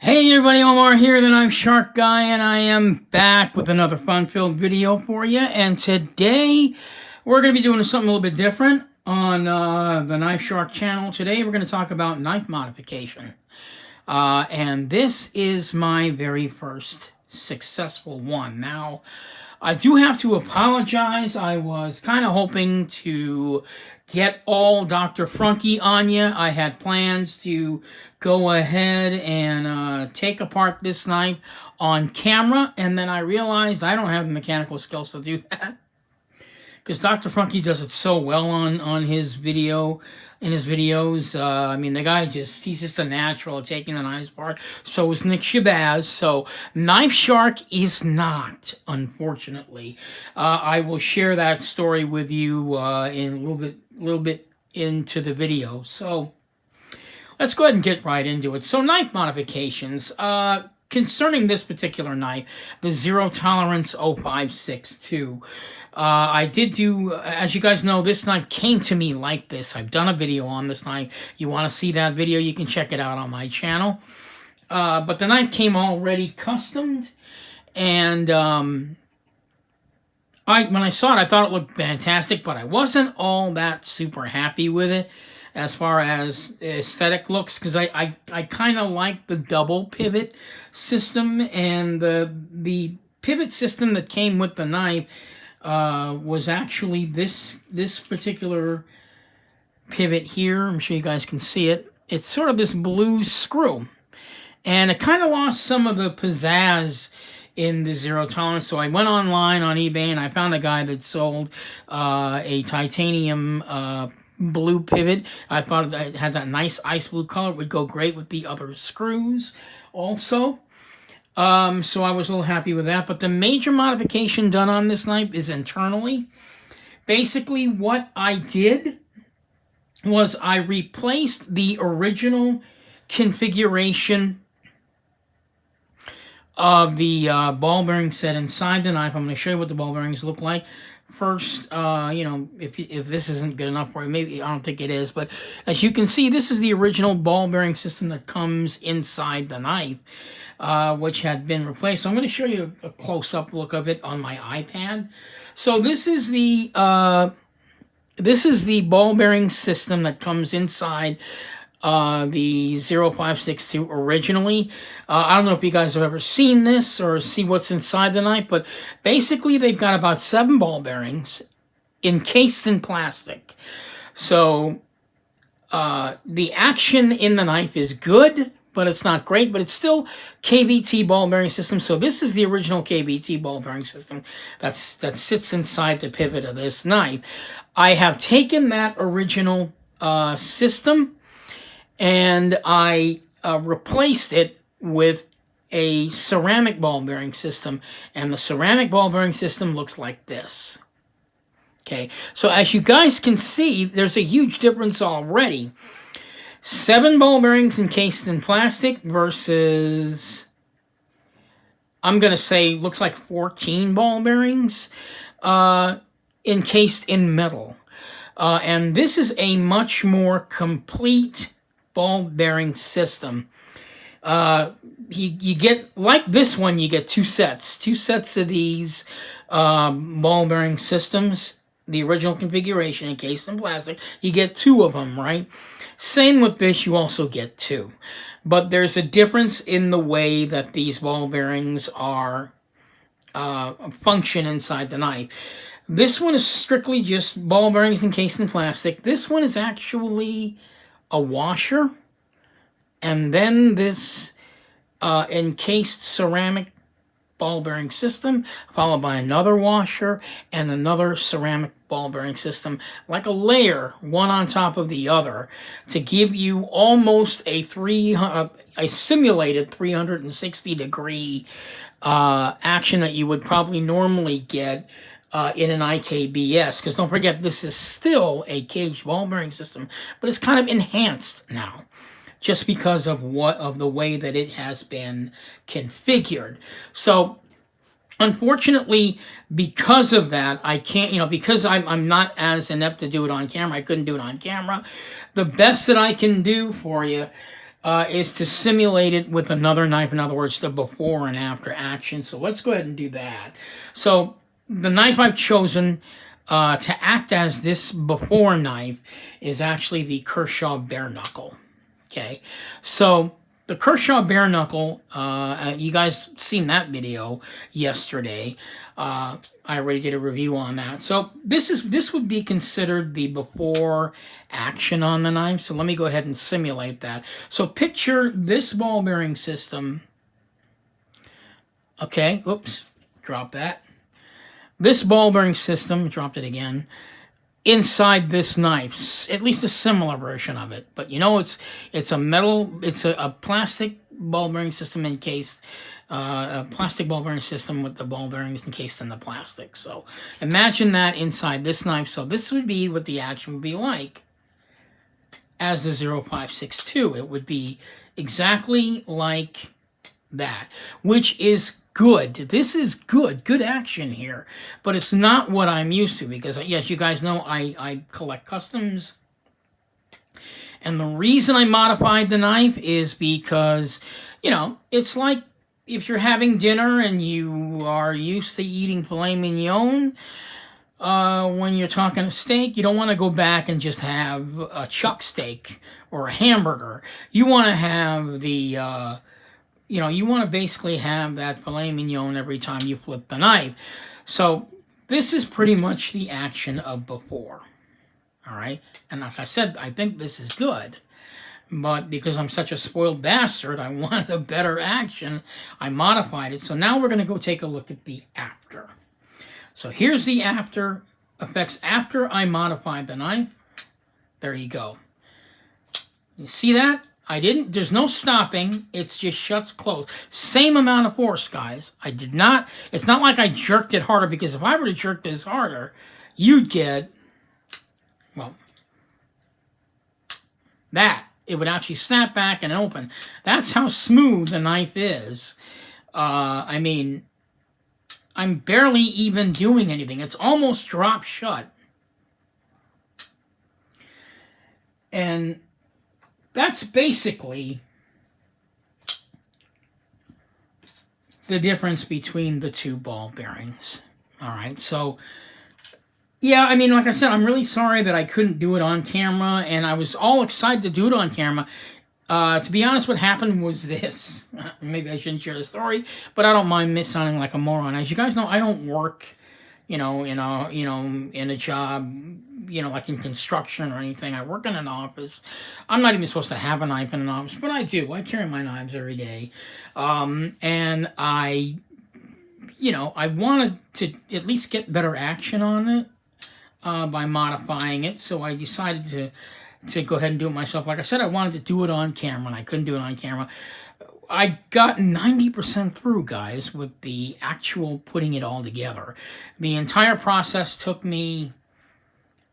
Hey everybody, Omar here, the Knife Shark Guy, and I am back with another fun-filled video for you. And today, we're going to be doing something a little bit different on the Knife Shark channel. Today, we're going to talk about knife modification. And this is my very first successful one. Now, I do have to apologize. I was kind of hoping to get all Dr. Frunky on you. I had plans to go ahead and take apart this knife on camera, and then I realized I don't have the mechanical skills to do that. Because Dr. Frunky does it so well on his video, in his videos. I mean, the guy he's just a natural at taking the knives apart. So is Nick Shabazz. So Knife Shark is not, unfortunately. I will share that story with you in a little bit into the video. So let's go ahead and get right into it. So knife modifications. Concerning this particular knife, the Zero Tolerance 0562. I did do, as you guys know, this knife came to me like this. I've done a video on this knife. You want to see that video, you can check it out on my channel. But the knife came already customed, and when I saw it, I thought it looked fantastic, but I wasn't all that super happy with it as far as aesthetic looks, because I kind of like the double pivot system, and the pivot system that came with the knife was actually this particular pivot here. I'm sure you guys can see it. It's sort of this blue screw, and it kind of lost some of the pizzazz in the Zero Tolerance. So I went online on eBay and I found a guy that sold a titanium blue pivot. I thought it had that nice ice blue color. It would go great with the other screws also. So I was a little happy with that. But the major modification done on this knife is internally. Basically, what I did was I replaced the original configuration of the ball bearing set inside the knife. I'm going to show you what the ball bearings look like. First, you know, if this isn't good enough for you, maybe, I don't think it is, but as you can see, this is the original ball bearing system that comes inside the knife, which had been replaced. So I'm going to show you a close-up look of it on my iPad. So this is the ball bearing system that comes inside the 0562 originally. I don't know if you guys have ever seen this or see what's inside the knife, but basically they've got about 7 ball bearings encased in plastic. So the action in the knife is good, but it's not great, but it's still KBT ball bearing system. So this is the original KBT ball bearing system that sits inside the pivot of this knife. I have taken that original system and I replaced it with a ceramic ball bearing system, and the ceramic ball bearing system looks like this. Okay, so as you guys can see, there's a huge difference already. 7 ball bearings encased in plastic versus, I'm going to say, looks like 14 ball bearings encased in metal. And this is a much more complete ball bearing system. You get, like this one, you get two sets of these ball bearing systems, the original configuration encased in plastic. You get 2 of them, right? Same with this, you also get 2. But there's a difference in the way that these ball bearings are function inside the knife. This one is strictly just ball bearings encased in plastic. This one is actually a washer, and then this encased ceramic ball bearing system, followed by another washer and another ceramic ball bearing system, like a layer, one on top of the other, to give you almost a simulated 360-degree action that you would probably normally get in an IKBS, because don't forget, this is still a caged ball bearing system, but it's kind of enhanced now, just because of the way that it has been configured. So unfortunately, because of that, I can't, because I'm not as inept to do it on camera, I couldn't do it on camera. The best that I can do for you is to simulate it with another knife. In other words, the before and after action. So let's go ahead and do that. So the knife I've chosen to act as this before knife is actually the Kershaw bare knuckle. Okay, so the Kershaw bare knuckle, you guys seen that video yesterday. I already did a review on that. So this would be considered the before action on the knife. So let me go ahead and simulate that. So picture this ball bearing system. Okay, oops, drop that. This ball bearing system, dropped it again, inside this knife, at least a similar version of it. But you know, it's a metal, it's a plastic ball bearing system encased, a plastic ball bearing system with the ball bearings encased in the plastic. So imagine that inside this knife. So this would be what the action would be like as the 0562. It would be exactly like that, which is good. This is good action here, but it's not what I'm used to, because yes, you guys know I collect customs, and the reason I modified the knife is because, you know, it's like if you're having dinner and you are used to eating filet mignon, when you're talking a steak, you don't want to go back and just have a chuck steak or a hamburger. You want to have the you know, you want to basically have that filet mignon every time you flip the knife. So this is pretty much the action of before. All right. And like I said, I think this is good. But because I'm such a spoiled bastard, I wanted a better action. I modified it. So now we're going to go take a look at the after. So here's the after effects after I modified the knife. There you go. You see that? There's no stopping. It's just shuts closed. Same amount of force, guys. It's not like I jerked it harder, because if I were to jerk this harder, you'd get, well, that. It would actually snap back and open. That's how smooth the knife is. I mean, I'm barely even doing anything. It's almost drop shut. And that's basically the difference between the two ball bearings. All right, so yeah, I mean, like I said, I'm really sorry that I couldn't do it on camera, and I was all excited to do it on camera. To be honest, what happened was this. Maybe I shouldn't share the story, but I don't mind sounding like a moron. As you guys know, I don't work, in a job, like in construction or anything. I work in an office. I'm not even supposed to have a knife in an office, but I do. I carry my knives every day. And I wanted to at least get better action on it by modifying it. So I decided to go ahead and do it myself. Like I said, I wanted to do it on camera, and I couldn't do it on camera. I got 90% through, guys, with the actual putting it all together. The entire process took me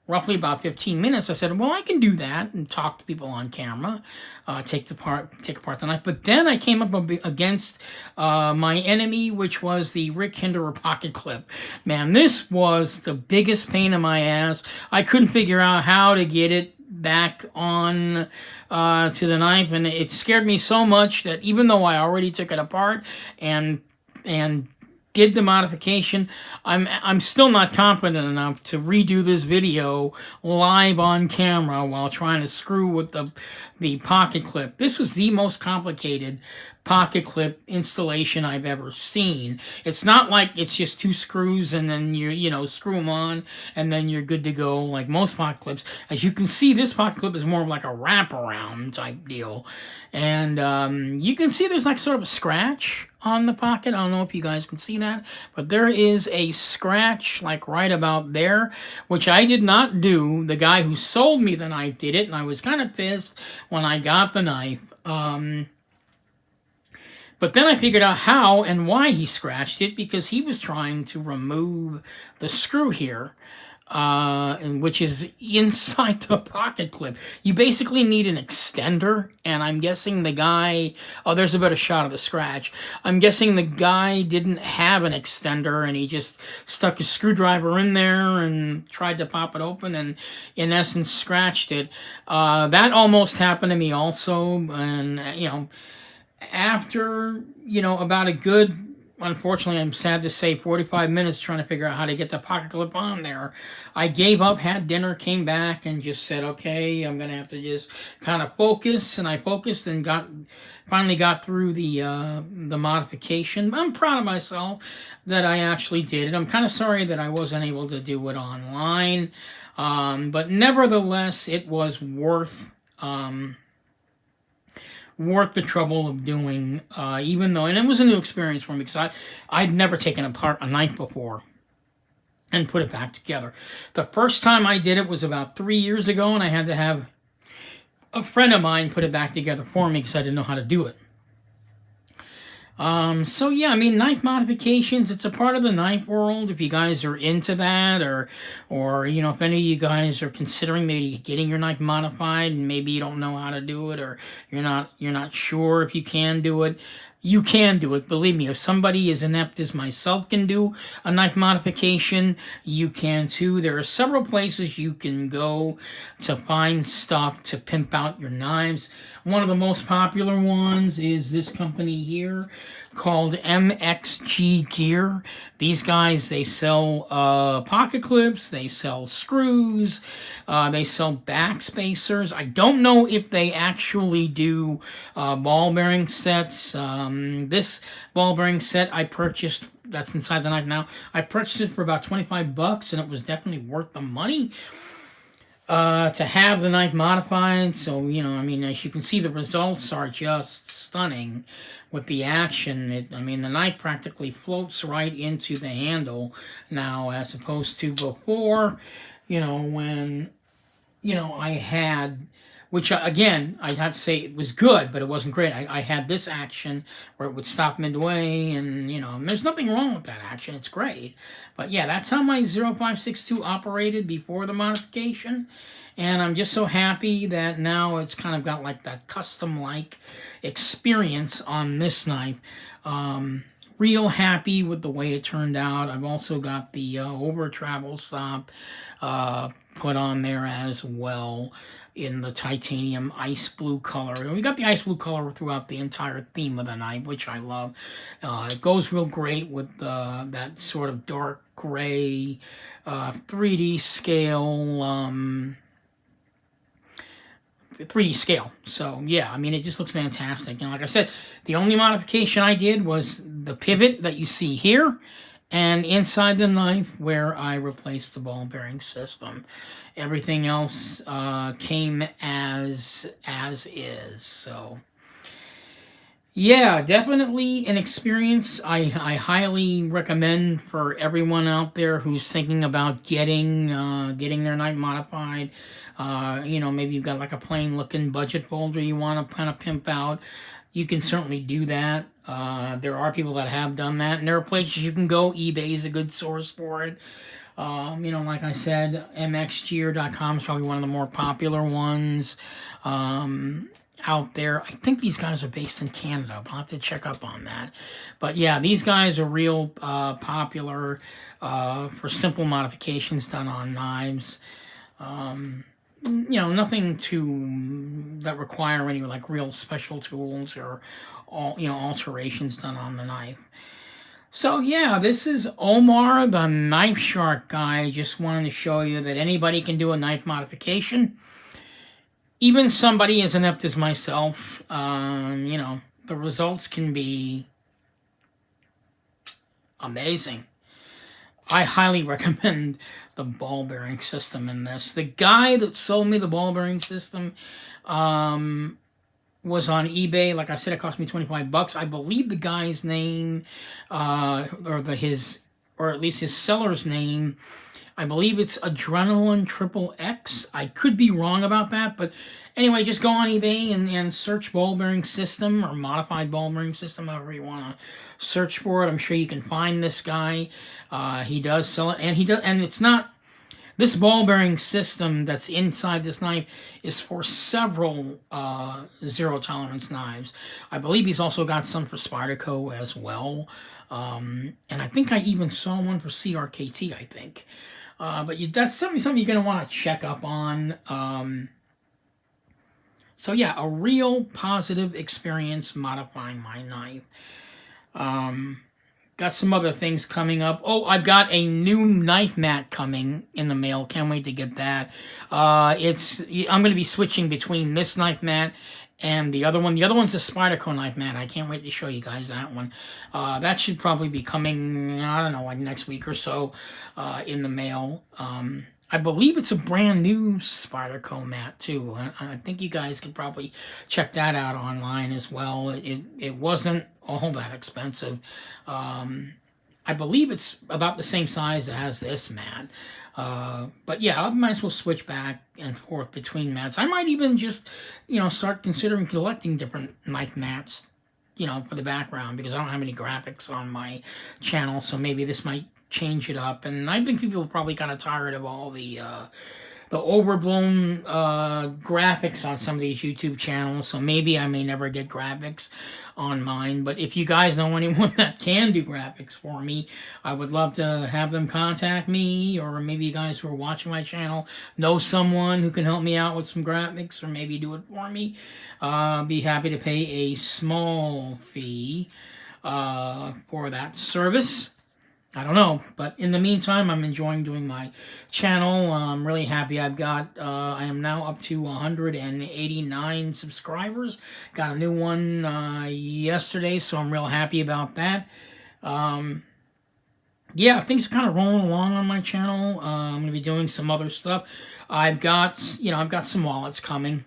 roughly about 15 minutes. I said, well, I can do that and talk to people on camera, take apart the knife. But then I came up against my enemy, which was the Rick Hinderer pocket clip. Man, this was the biggest pain in my ass. I couldn't figure out how to get it back on to the knife, and it scared me so much that even though I already took it apart and did the modification, I'm still not confident enough to redo this video live on camera while trying to screw with the pocket clip. This was the most complicated pocket clip installation I've ever seen. It's not like it's just two screws and then you screw them on and then you're good to go like most pocket clips. As you can see, this pocket clip is more like a wraparound type deal. And you can see there's like sort of a scratch on the pocket. I don't know if you guys can see that, but there is a scratch like right about there, which I did not do. The guy who sold me the knife did it, and I was kind of pissed when I got the knife. But then I figured out how and why he scratched it, because he was trying to remove the screw here. which is inside the pocket clip. You basically need an extender, and I'm guessing the guy, oh, there's a better shot of the scratch. I'm guessing the guy didn't have an extender, and he just stuck his screwdriver in there and tried to pop it open, and in essence scratched it. That almost happened to me also, and, after, about a good, unfortunately, I'm sad to say, 45 minutes trying to figure out how to get the pocket clip on there, I gave up, had dinner, came back, and just said, okay, I'm going to have to just kind of focus. And I focused and finally got through the modification. I'm proud of myself that I actually did it. I'm kind of sorry that I wasn't able to do it online. But nevertheless, it was worth the trouble of doing, even though, and it was a new experience for me because I'd never taken apart a knife before and put it back together. The first time I did it was about 3 years ago, and I had to have a friend of mine put it back together for me because I didn't know how to do it. So yeah, I mean, knife modifications, it's a part of the knife world. If you guys are into that, or if any of you guys are considering maybe getting your knife modified and maybe you don't know how to do it, or you're not sure if you can do it, you can do it. Believe me, if somebody as inept as myself can do a knife modification, you can too. There are several places you can go to find stuff to pimp out your knives. One of the most popular ones is this company here called MXG Gear. These guys, they sell pocket clips, they sell screws, they sell back spacers. I don't know if they actually do ball bearing sets. This ball bearing set I purchased, that's inside the knife now, I purchased it for about 25 bucks, and it was definitely worth the money to have the knife modified. So, I mean, as you can see, the results are just stunning with the action. I mean, the knife practically floats right into the handle now, as opposed to before, when, I had, which again, I'd have to say it was good, but it wasn't great. I had this action where it would stop midway, and there's nothing wrong with that action. It's great. But yeah, that's how my 0562 operated before the modification. And I'm just so happy that now it's kind of got like that custom-like experience on this knife. Real happy with the way it turned out. I've also got the over travel stop put on there as well in the titanium ice blue color. And we got the ice blue color throughout the entire theme of the knife, which I love. It goes real great with that sort of dark gray 3D scale 3D scale. So yeah, I mean, it just looks fantastic. And like I said, the only modification I did was the pivot that you see here, and inside the knife where I replaced the ball bearing system. Everything else came as is. So yeah, definitely an experience I highly recommend for everyone out there who's thinking about getting their knife modified. Maybe you've got like a plain looking budget folder you want to kind of pimp out. You can certainly do that. There are people that have done that, and there are places you can go. eBay is a good source for it. Like I said, mxgear.com is probably one of the more popular ones out there. I think these guys are based in Canada, but I'll have to check up on that. But yeah, these guys are real popular for simple modifications done on knives. Nothing that require any like real special tools or alterations done on the knife. So yeah, this is Omar, the Knife Shark guy. Just wanted to show you that anybody can do a knife modification. Even somebody as inept as myself, the results can be amazing. I highly recommend the ball bearing system in this. The guy that sold me the ball bearing system was on eBay. Like I said, it cost me 25 bucks. I believe the guy's name, or at least his seller's name, I believe it's Adrenaline Triple X. I could be wrong about that, but anyway, just go on eBay and search ball bearing system or modified ball bearing system, however you want to search for it. I'm sure you can find this guy. He does sell it, and it's not This ball bearing system that's inside this knife is for several zero tolerance knives. I believe he's also got some for Spyderco as well. And I think I even saw one for CRKT, I think. But that's something you're going to want to check up on. So yeah, a real positive experience modifying my knife. Got some other things coming up. Oh, I've got a new knife mat coming in the mail. Can't wait to get that. I'm going to be switching between this knife mat and the other one. The other one's a Spyderco knife mat. I can't wait to show you guys that one. That should probably be coming, I don't know, like next week or so in the mail. I believe it's a brand new Spyderco mat too. I think you guys could probably check that out online as well. It wasn't all that expensive. I believe it's about the same size as this mat. But yeah, I might as well switch back and forth between mats. I might even just, start considering collecting different knife mats, for the background, because I don't have any graphics on my channel, so maybe this might change it up. And I think people are probably kind of tired of all the overblown graphics on some of these YouTube channels, so maybe I may never get graphics on mine. But if you guys know anyone that can do graphics for me, I would love to have them contact me, or maybe you guys who are watching my channel know someone who can help me out with some graphics, or maybe do it for me. Be happy to pay a small fee for that service. I don't know, but in the meantime, I'm enjoying doing my channel. I'm really happy. I am now up to 189 subscribers. Got a new one yesterday, so I'm real happy about that. Yeah, things are kind of rolling along on my channel. I'm going to be doing some other stuff. I've got some wallets coming.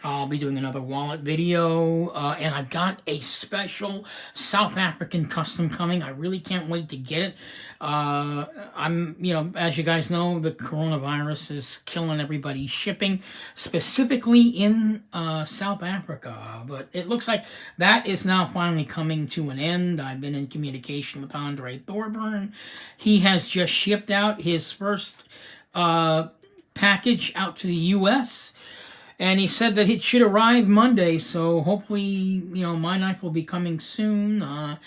I'll be doing another wallet video, and I've got a special South African custom coming. I really can't wait to get it. As you guys know, the coronavirus is killing everybody's shipping, specifically in South Africa. But it looks like that is now finally coming to an end. I've been in communication with Andre Thorburn. He has just shipped out his first package out to the U.S., and he said that it should arrive Monday, so hopefully, my knife will be coming soon. The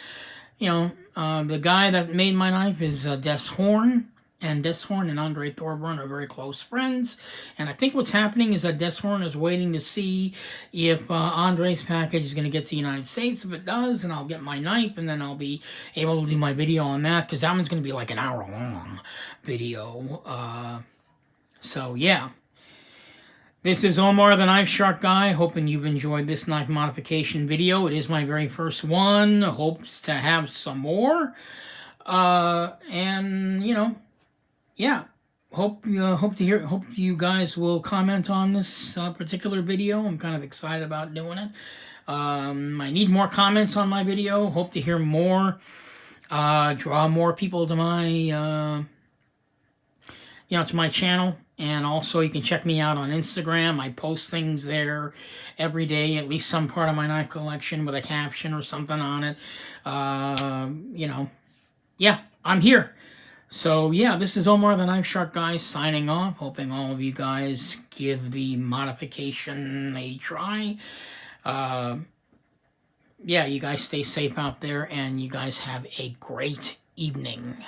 guy that made my knife is Des Horn, and Des Horn and Andre Thorburn are very close friends. And I think what's happening is that Des Horn is waiting to see if Andre's package is going to get to the United States. If it does, then I'll get my knife, and then I'll be able to do my video on that, because that one's going to be like an hour-long video. So, yeah. This is Omar the Knife Shark Guy, hoping you've enjoyed this knife modification video. It is my very first one. Hopes to have some more. Yeah. Hope you guys will comment on this particular video. I'm kind of excited about doing it. I need more comments on my video. Hope to hear more. Draw more people to my to my channel. And also, you can check me out on Instagram. I post things there every day, at least some part of my knife collection with a caption or something on it. Yeah, I'm here. So, yeah, this is Omar the Knife Shark Guy signing off. Hoping all of you guys give the modification a try. Yeah, you guys stay safe out there, and you guys have a great evening.